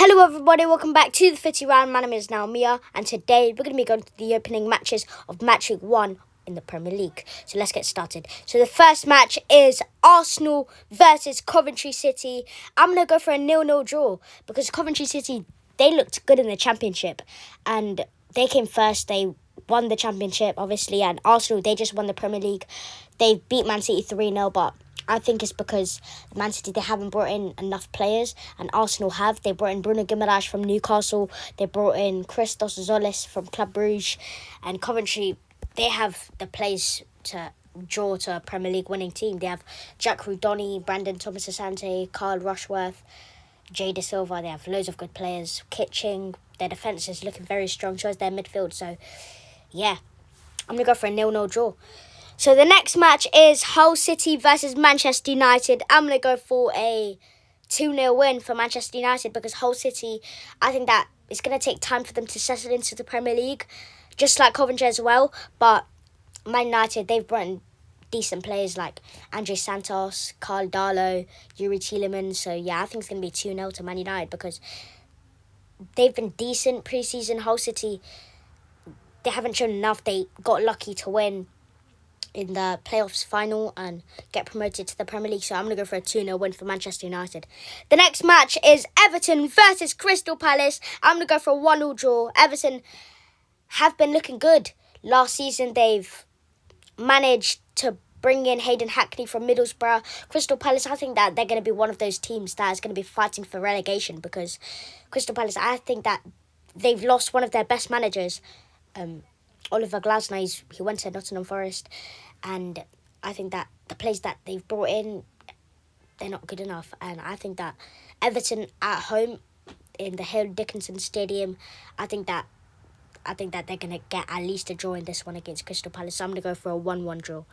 Hello everybody, welcome back to the Footy Round. My name is Naomiya and today we're going to be going to the opening matches of Match Week 1 in the Premier League. So let's get started. So the first match is Arsenal versus Coventry City. I'm going to go for a 0-0 draw because Coventry City, they looked good in the Championship and they came first. They won the Championship obviously, and Arsenal, they just won the Premier League. They beat Man City 3-0, but I think it's because Man City, they haven't brought in enough players, and Arsenal have. They brought in Bruno Guimaraes from Newcastle. They brought in Christos Zolis from Club Brugge, and Coventry, they have the players to draw to a Premier League winning team. They have Jack Rudoni, Brandon Thomas Asante, Carl Rushworth, Jay De Silva. They have loads of good players. Kitching, their defence is looking very strong, so is their midfield. So, yeah, I'm going to go for a 0-0 draw. So the next match is Hull City versus Manchester United. I'm going to go for a 2-0 win for Manchester United because Hull City, I think that it's going to take time for them to settle into the Premier League, just like Coventry as well. But Man United, they've brought in decent players like Andre Santos, Carl Darlow, Yuri Tielemans. So yeah, I think it's going to be 2-0 to Man United because they've been decent pre-season. Hull City, they haven't shown enough. They got lucky to win in the playoffs final and get promoted to the Premier League. So I'm going to go for a 2-0 win for Manchester United. The next match is Everton versus Crystal Palace. I'm going to go for a 1-0 draw. Everton have been looking good. Last season, they've managed to bring in Hayden Hackney from Middlesbrough. Crystal Palace, I think that they're going to be one of those teams that is going to be fighting for relegation because Crystal Palace, I think that they've lost one of their best managers. Oliver Glasner, he went to Nottingham Forest, and I think that the players that they've brought in, they're not good enough. And I think that Everton at home in the Hale Dickinson Stadium, I think that they're going to get at least a draw in this one against Crystal Palace. So I'm going to go for a 1-1 draw.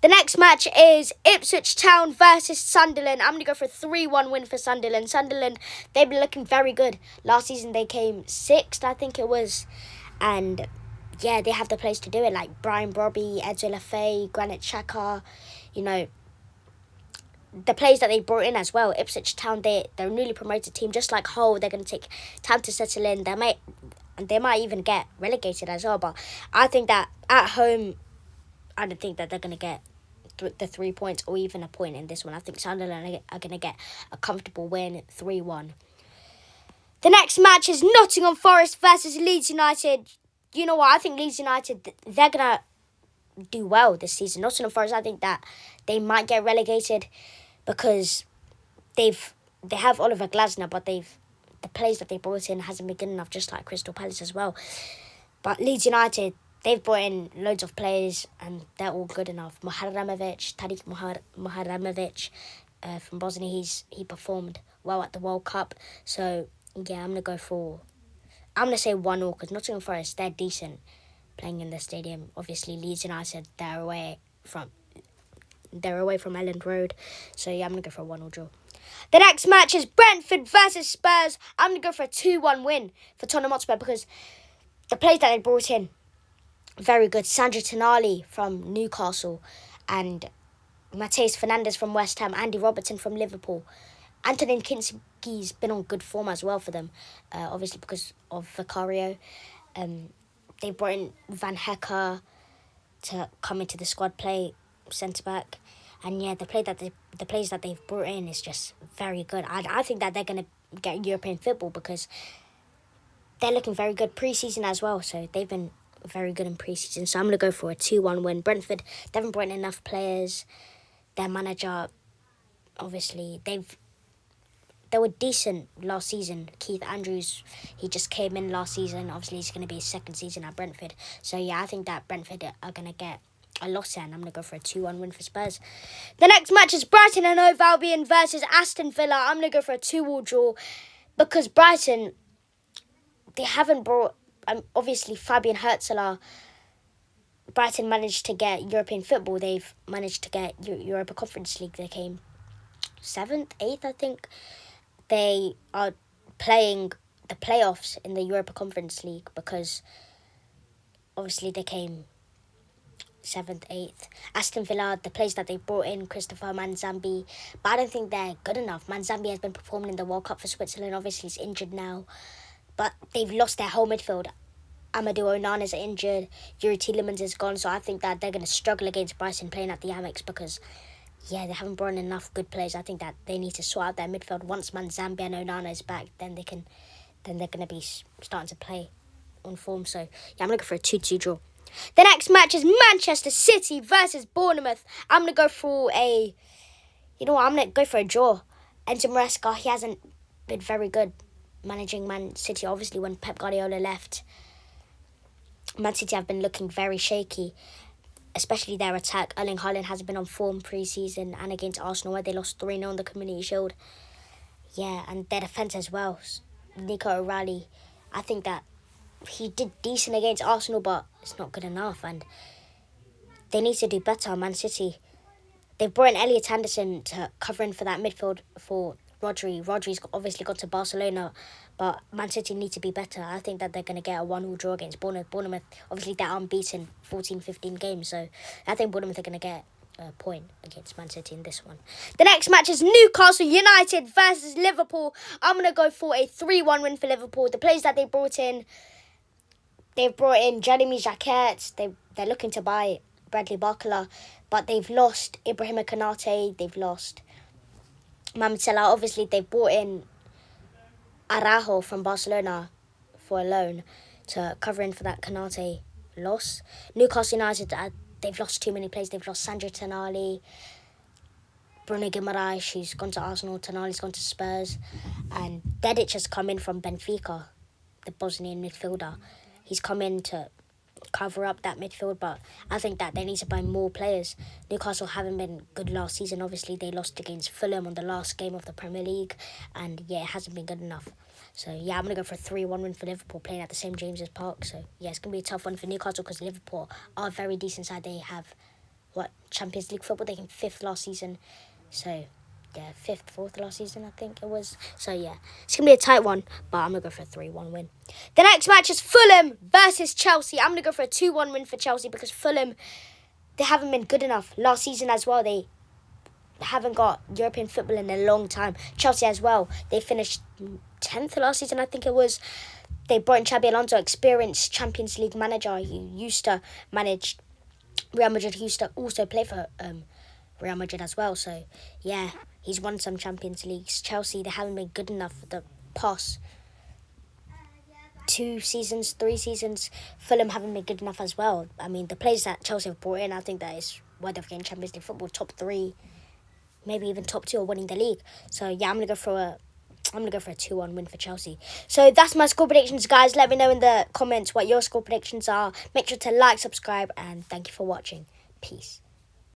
The next match is Ipswich Town versus Sunderland. I'm going to go for a 3-1 win for Sunderland. Sunderland, they've been looking very good. Last season they came 6th, I think it was, and yeah, they have the players to do it, like Brian Brobby, Edzo Lafay, Granit Xhaka, the players that they brought in as well. Ipswich Town, they're a newly promoted team, just like Hull. They're going to take time to settle in. They might even get relegated as well, but I think that at home, I don't think that they're going to get the 3 points or even a point in this one. I think Sunderland are going to get a comfortable win, 3-1. The next match is Nottingham Forest versus Leeds United. You know what? I think Leeds United, they're going to do well this season. Nottingham Forest, I think that they might get relegated because they have Oliver Glasner, but the players that they brought in hasn't been good enough, just like Crystal Palace as well. But Leeds United, they've brought in loads of players and they're all good enough. Tariq Moharamovic from Bosnia, he performed well at the World Cup. So yeah, I'm going to say 1-0 because Nottingham Forest, they're decent playing in the stadium. Obviously, Leeds United, they're away from Elland Road. So, yeah, I'm going to go for a 1-0 draw. The next match is Brentford versus Spurs. I'm going to go for a 2-1 win for Tottenham Hotspur because the players that they brought in, very good. Sandro Tonali from Newcastle and Mateus Fernandes from West Ham, Andy Robertson from Liverpool. Antonin Kinski's been on good form as well for them, obviously because of Vicario. They brought in Van Hecke to come into the squad, play centre-back. And yeah, the players that they've brought in is just very good. I think that they're going to get European football because they're looking very good pre-season as well. So they've been very good in pre-season. So I'm going to go for a 2-1 win. Brentford, they haven't brought in enough players. Their manager, obviously, they were decent last season. Keith Andrews, he just came in last season. Obviously, he's going to be his second season at Brentford. So, yeah, I think that Brentford are going to get a loss there, and I'm going to go for a 2-1 win for Spurs. The next match is Brighton and Hove Albion versus Aston Villa. I'm going to go for a 2-2 draw because Brighton, they haven't brought, obviously, Fabian Herzler. Brighton managed to get European football. They've managed to get Europa Conference League. They came 7th, 8th, I think. They are playing the playoffs in the Europa Conference League because obviously they came 7th, 8th. Aston Villa, the players that they brought in, Christopher Manzambi, but I don't think they're good enough. Manzambi has been performing in the World Cup for Switzerland. Obviously, he's injured now, but they've lost their whole midfield. Amadou Onana is injured. Yuri Tielemans is gone, so I think that they're going to struggle against Brighton playing at the Amex because, yeah, they haven't brought in enough good players. I think that they need to sort out their midfield. Once Manzambi and Onana is back, then they're going to be starting to play on form. So, yeah, I'm looking for a 2-2 draw. The next match is Manchester City versus Bournemouth. I'm going to go for a... You know what? I'm going to go for a draw. Enzo Maresca, he hasn't been very good managing Man City. Obviously, when Pep Guardiola left, Man City have been looking very shaky, especially their attack. Erling Haaland hasn't been on form pre-season and against Arsenal where they lost 3-0 in the Community Shield. Yeah, and their defence as well. Nico O'Reilly, I think that he did decent against Arsenal, but it's not good enough, and they need to do better. Man City, they've brought in Elliot Anderson to cover in for that midfield for Rodri. Rodri's obviously gone to Barcelona, but Man City need to be better. I think that they're going to get a 1-1 draw against Bournemouth. Bournemouth, obviously, they're unbeaten 14-15 games, so I think Bournemouth are going to get a point against Man City in this one. The next match is Newcastle United versus Liverpool. I'm going to go for a 3-1 win for Liverpool. The players that they brought in, they've brought in Jeremy Jacquet. They're looking to buy Bradley Barcola, but they've lost Ibrahima Konate. They've lost Mohamed Salah. Obviously, they've brought in Araujo from Barcelona for a loan to cover in for that Konate loss. Newcastle United, they've lost too many players. They've lost Sandro Tonali, Bruno Guimaraes, who's gone to Arsenal. Tonali's gone to Spurs. And Dedic has come in from Benfica, the Bosnian midfielder. He's come in to cover up that midfield, but I think that they need to buy more players. Newcastle haven't been good last season. Obviously, they lost against Fulham on the last game of the Premier League, and yeah, it hasn't been good enough. So yeah, I'm going to go for a 3-1 win for Liverpool, playing at the St James's Park. So yeah, it's going to be a tough one for Newcastle because Liverpool are a very decent side. They have, Champions League football? They came 5th last season. So yeah, 5th, 4th last season, I think it was. So yeah, it's going to be a tight one, but I'm going to go for a 3-1 win. The next match is Fulham versus Chelsea. I'm going to go for a 2-1 win for Chelsea because Fulham, they haven't been good enough. Last season as well, they haven't got European football in a long time. Chelsea as well, they finished 10th last season, I think it was. They brought in Xabi Alonso, experienced Champions League manager. He used to manage Real Madrid. He used to also play for Real Madrid as well. So yeah, he's won some Champions Leagues. Chelsea, they haven't been good enough for the past 2 seasons, 3 seasons. Fulham haven't been good enough as well. I mean, the players that Chelsea have brought in, I think that is worth of getting Champions League football, top 3, maybe even top 2 or winning the league. So yeah, I'm gonna go for a 2-1 win for Chelsea. So that's my score predictions, guys. Let me know in the comments what your score predictions are. Make sure to like, subscribe, and thank you for watching. Peace.